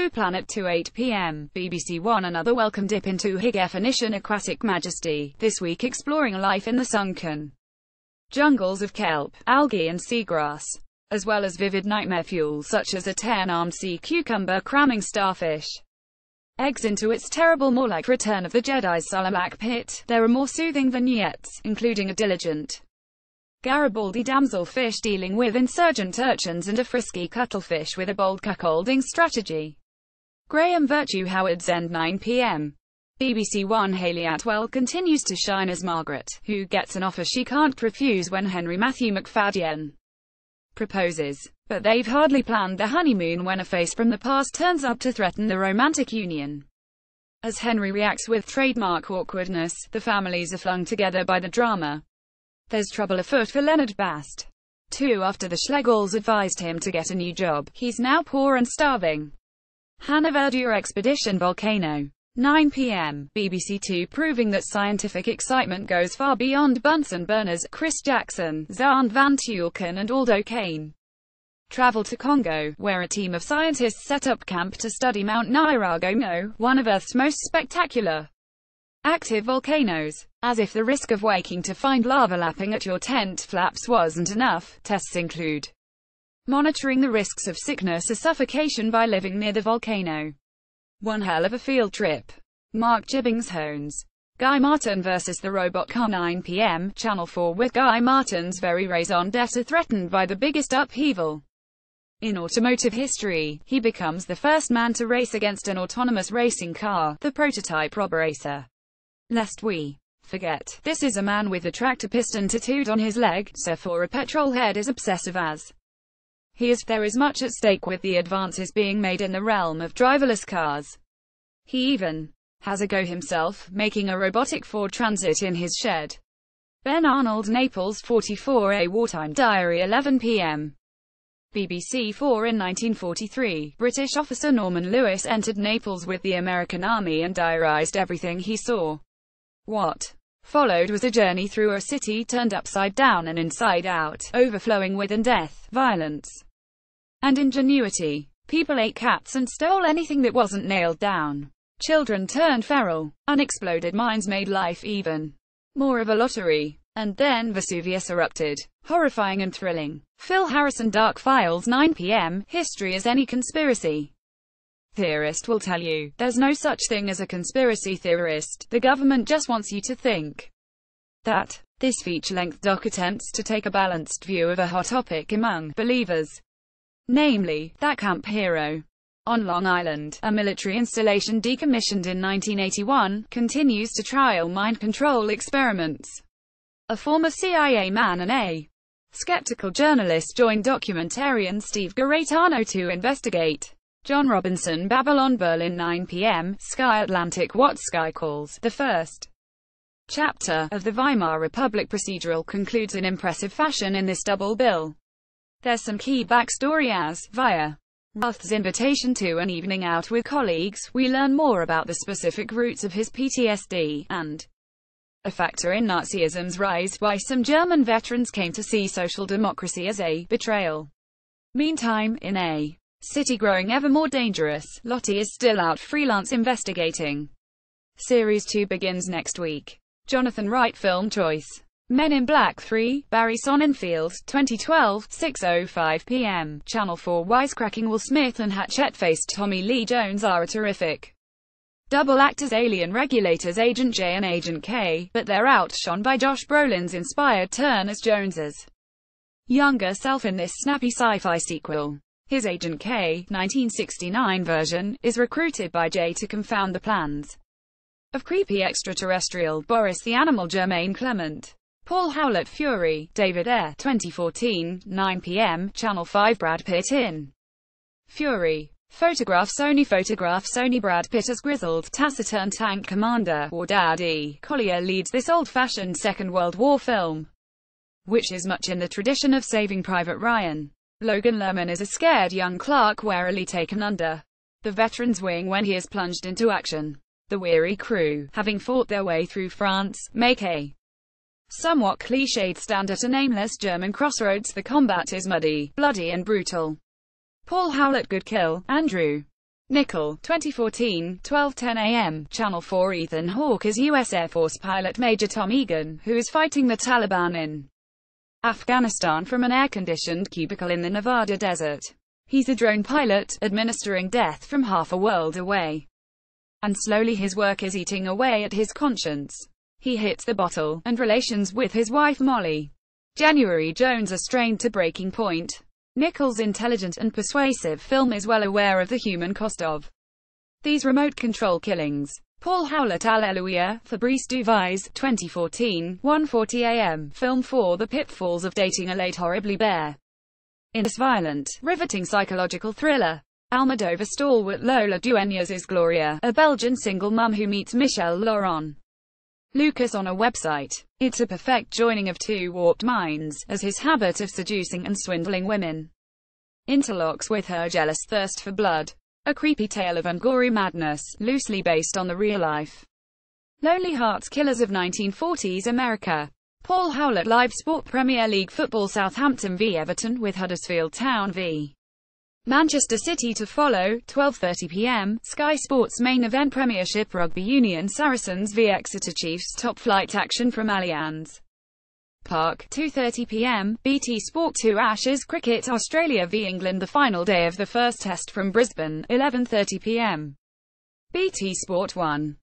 Blue Planet to 8 p.m. BBC One. Another welcome dip into high-definition aquatic majesty, this week exploring life in the sunken jungles of kelp, algae and seagrass, as well as vivid nightmare fuel such as a 10-armed sea cucumber cramming starfish eggs into its terrible, more like Return of the Jedi's Sarlacc pit. There are more soothing vignettes, including a diligent Garibaldi damselfish dealing with insurgent urchins and a frisky cuttlefish with a bold cuckolding strategy. Graham Virtue Howard's End 9 p.m. BBC One. Hayley Atwell continues to shine as Margaret, who gets an offer she can't refuse when Henry Matthew McFadden proposes. But they've hardly planned their honeymoon when a face from the past turns up to threaten the romantic union. As Henry reacts with trademark awkwardness, the families are flung together by the drama. There's trouble afoot for Leonard Bast, too, after the Schlegels advised him to get a new job. He's now poor and starving. Hannah Verdure Expedition Volcano. 9 p.m. BBC Two. Proving that scientific excitement goes far beyond Bunsen burners, Chris Jackson, Zaan van Tuelken and Aldo Kane travel to Congo, where a team of scientists set up camp to study Mount Nyiragongo, one of Earth's most spectacular active volcanoes. As if the risk of waking to find lava lapping at your tent flaps wasn't enough, tests include monitoring the risks of sickness or suffocation by living near the volcano. One hell of a field trip. Mark Gibbings-Hones. Guy Martin vs. the Robot Car. 9 p.m. Channel 4. With Guy Martin's very raison d'etre threatened by the biggest upheaval in automotive history, he becomes the first man to race against an autonomous racing car, the prototype RobRacer. Lest we forget, this is a man with a tractor piston tattooed on his leg, so for a petrolhead as obsessive as he is, there is much at stake with the advances being made in the realm of driverless cars. He even has a go himself, making a robotic Ford Transit in his shed. Ben Arnold. Naples 44. A Wartime Diary. 11 p.m. BBC 4. In 1943, British officer Norman Lewis entered Naples with the American Army and diarized everything he saw. What followed was a journey through a city turned upside down and inside out, overflowing with death, violence, and ingenuity. People ate cats and stole anything that wasn't nailed down. Children turned feral. Unexploded mines made life even more of a lottery. And then Vesuvius erupted. Horrifying and thrilling. Phil Harrison. Dark Files. 9 p.m. History as any conspiracy theorist will tell you, there's no such thing as a conspiracy theorist. The government just wants you to think that. This feature-length doc attempts to take a balanced view of a hot topic among believers, namely, that Camp Hero on Long Island, a military installation decommissioned in 1981, continues to trial mind control experiments. A former CIA man and a skeptical journalist joined documentarian Steve Garetano to investigate. John Robinson. Babylon Berlin. 9 p.m. Sky Atlantic. What Sky calls the first chapter of the Weimar Republic procedural concludes in impressive fashion in this double bill. There's some key backstory as, via Roth's invitation to an evening out with colleagues, we learn more about the specific roots of his PTSD, and a factor in Nazism's rise, why some German veterans came to see social democracy as a betrayal. Meantime, in a city growing ever more dangerous, Lottie is still out freelance investigating. Series 2 begins next week. Jonathan Wright. Film choice. Men in Black 3, Barry Sonnenfeld, 2012, 6:05 p.m. Channel 4. Wisecracking. Will Smith and hatchet-faced Tommy Lee Jones are a terrific double act as alien regulators Agent J and Agent K, but they're outshone by Josh Brolin's inspired turn as Jones's younger self in this snappy sci-fi sequel. His Agent K, 1969 version, is recruited by J to confound the plans of creepy extraterrestrial Boris the Animal Germain Clement. Paul Howlett. Fury. David Ayer. 2014, 9 p.m. Channel 5. Brad Pitt in Fury. Photograph Sony. Brad Pitt as grizzled, taciturn tank commander, or Daddy Collier, leads this old-fashioned Second World War film, which is much in the tradition of Saving Private Ryan. Logan Lerman is a scared young Clark warily taken under the veteran's wing when he is plunged into action. The weary crew, having fought their way through France, make a somewhat cliched stand at a nameless German crossroads. The combat is muddy, bloody and brutal. Paul Howlett. Good kill. Andrew Nickel, 2014, 12:10 a.m., Channel 4. Ethan Hawke is U.S. Air Force pilot Major Tom Egan, who is fighting the Taliban in Afghanistan from an air-conditioned cubicle in the Nevada desert. He's a drone pilot, administering death from half a world away. And slowly his work is eating away at his conscience. He hits the bottle, and relations with his wife Molly. January Jones are strained to breaking point. Nickel's intelligent and persuasive film is well aware of the human cost of these remote control killings. Paul Howlett Alleluia, Fabrice Duvais, 2014, 1:40 a.m. Film for the pitfalls of dating a late horribly bare. In this violent, riveting psychological thriller, Almodovar stalwart Lola Dueñas is Gloria, a Belgian single mum who meets Michel Laurent Lucas on a website. It's a perfect joining of two warped minds, as his habit of seducing and swindling women interlocks with her jealous thirst for blood. A creepy tale of ungory madness, loosely based on the real-life Lonely Hearts Killers of 1940s America. Paul Howlett Live Sport Premier League Football Southampton v Everton, with Huddersfield Town v Manchester City to follow, 12:30 p.m, Sky Sports main event Premiership Rugby Union Saracens v Exeter Chiefs top flight action from Allianz Park, 2:30 p.m, BT Sport 2 Ashes Cricket Australia v England the final day of the first test from Brisbane, 11:30 p.m, BT Sport 1.